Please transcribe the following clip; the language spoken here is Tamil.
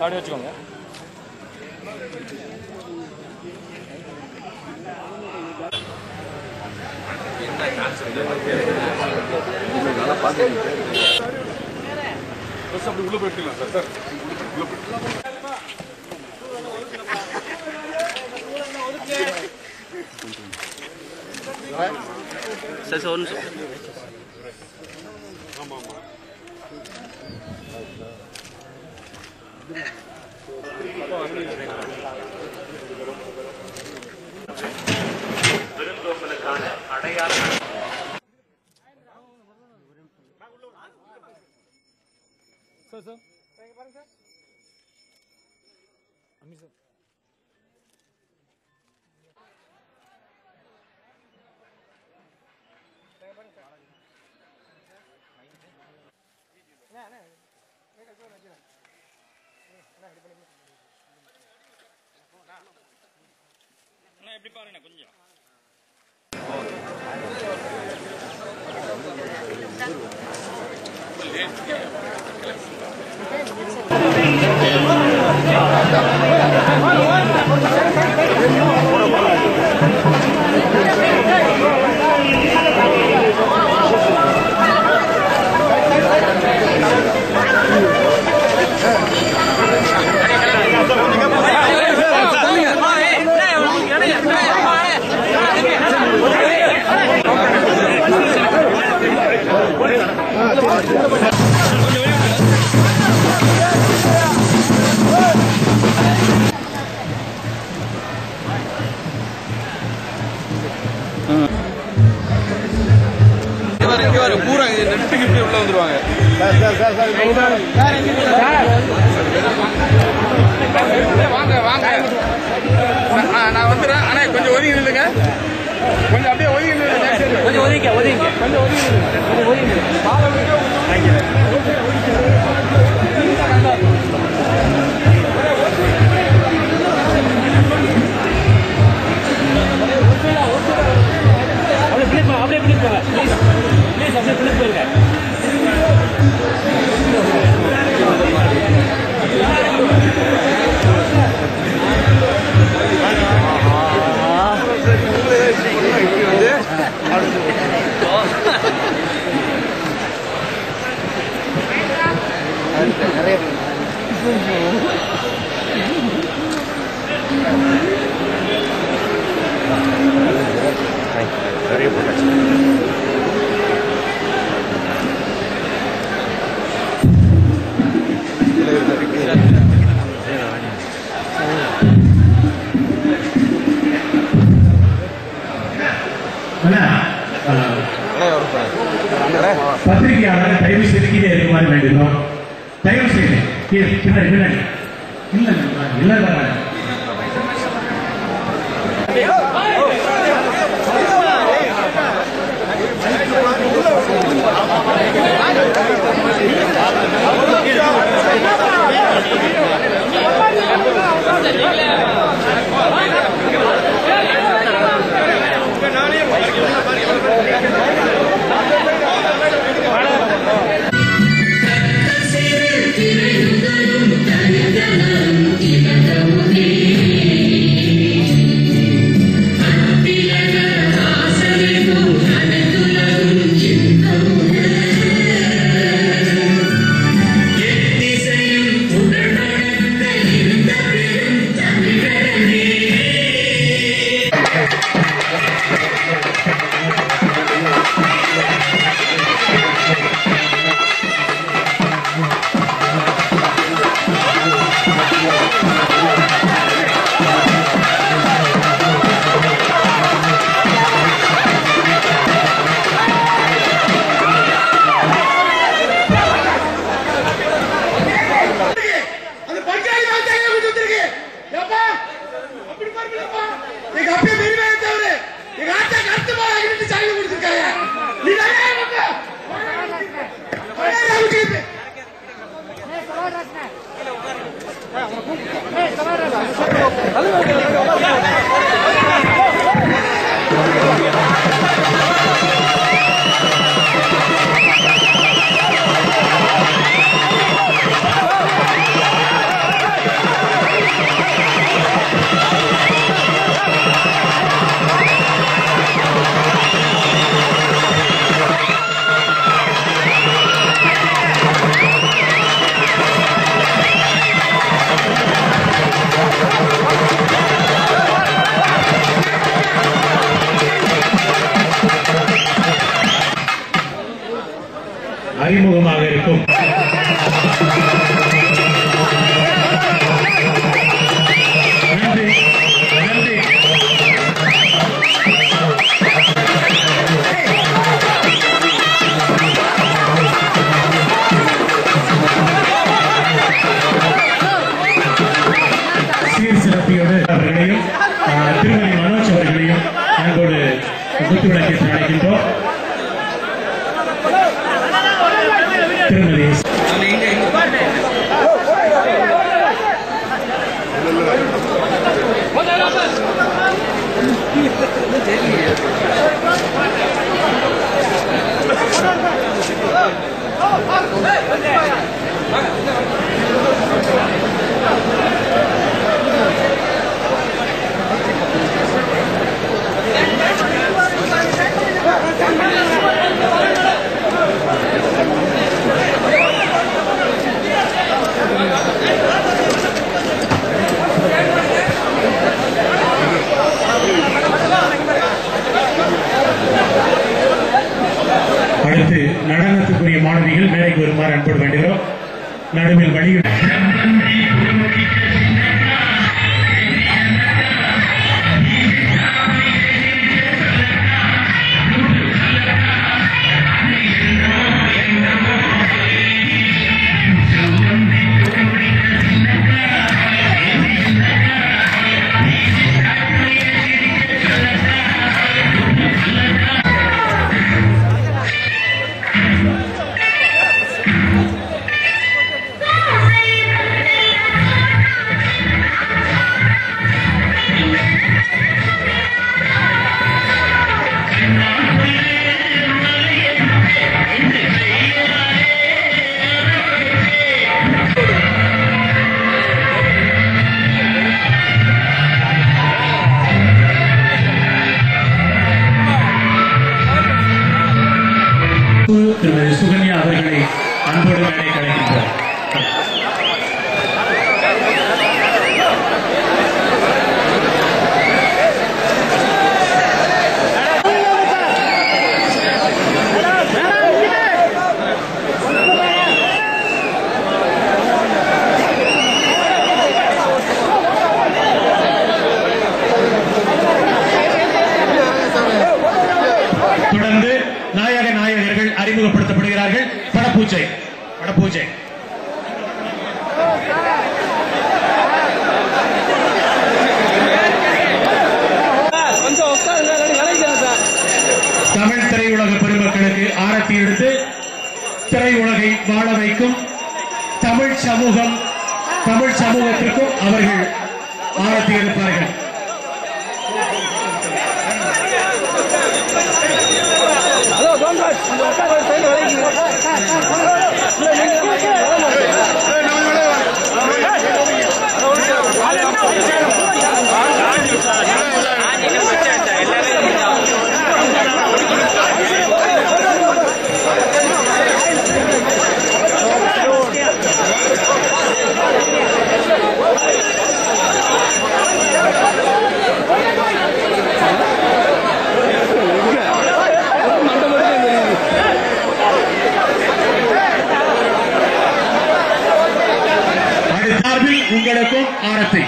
ஆடி வச்சுக்கோங்க. நல்லா பார்த்து அப்படி உள்ள போயிட்டுலாம் சார் சார் உள்ள போயிட்டு சார் ஒரு நிமிஷம். ஆமாம் ஆமாம் விருந்தோம்பலுக்கான அடையாளம் சார் சார் பாருங்க சார் அம்மி சார் எப்படி பாருங்க கொஞ்சம் பூரா நெட்டுக்கு இப்படி உள்ள வந்துருவாங்க. வாங்க வாங்க நான் வந்துடுறேன். ஆனா கொஞ்சம் ஒதுங்கி நில்லுங்க. கொஞ்சம் அப்படியே ஒதுங்கி நில்லுங்க. கொஞ்சம் ஒதுங்க ஒதுங்க கொஞ்சம் ஒதுங்கி நில்லுங்க. கொஞ்சம் ஒதுங்கி அப்படியே பிடிப்பாங்க. ப்ளீஸ் அப்படியே பிடிப்பாங்க. நிறைய போட்டாச்சு. பத்திரிகையாளர் தயவு செய்து கீழே இருக்குமாறு வேண்டுகிறோம். தயவு செய்து பின்னாடி பின்னாடி இல்ல Thank you. அறிமுகமாக இருக்கும். நன்றி நன்றி. சீர் சிறப்பியோடு அவர்களையும் திருமதி மனோஜ் அவர்களையும் அன்போடு குத்துவிளக்கேற்று அழைக்கின்றோம். திருமதி அடுத்து நடனத்துக்குரிய மாணவிகள் மேடைக்கு வருமாறு அன்போடு வேண்டுகிறோம். நடுவில் வழியில் திருமதி சுகன்யா அவர்களை அன்போடு மேடை கலைக்கின்றார். தொடர்ந்து நாயகர்கள் அறிமுகப்படுத்தப்படுகிறார்கள். படப்பூச்சை தமிழ் திரையுலக பெருமக்களுக்கு ஆரத்தி எடுத்து திரையுலகை வாழ வைக்கும் தமிழ் சமூகத்திற்கும் அவர்கள் ஆரத்தி எடுப்பார்கள். உங்களுக்கும் ஆரத்தி.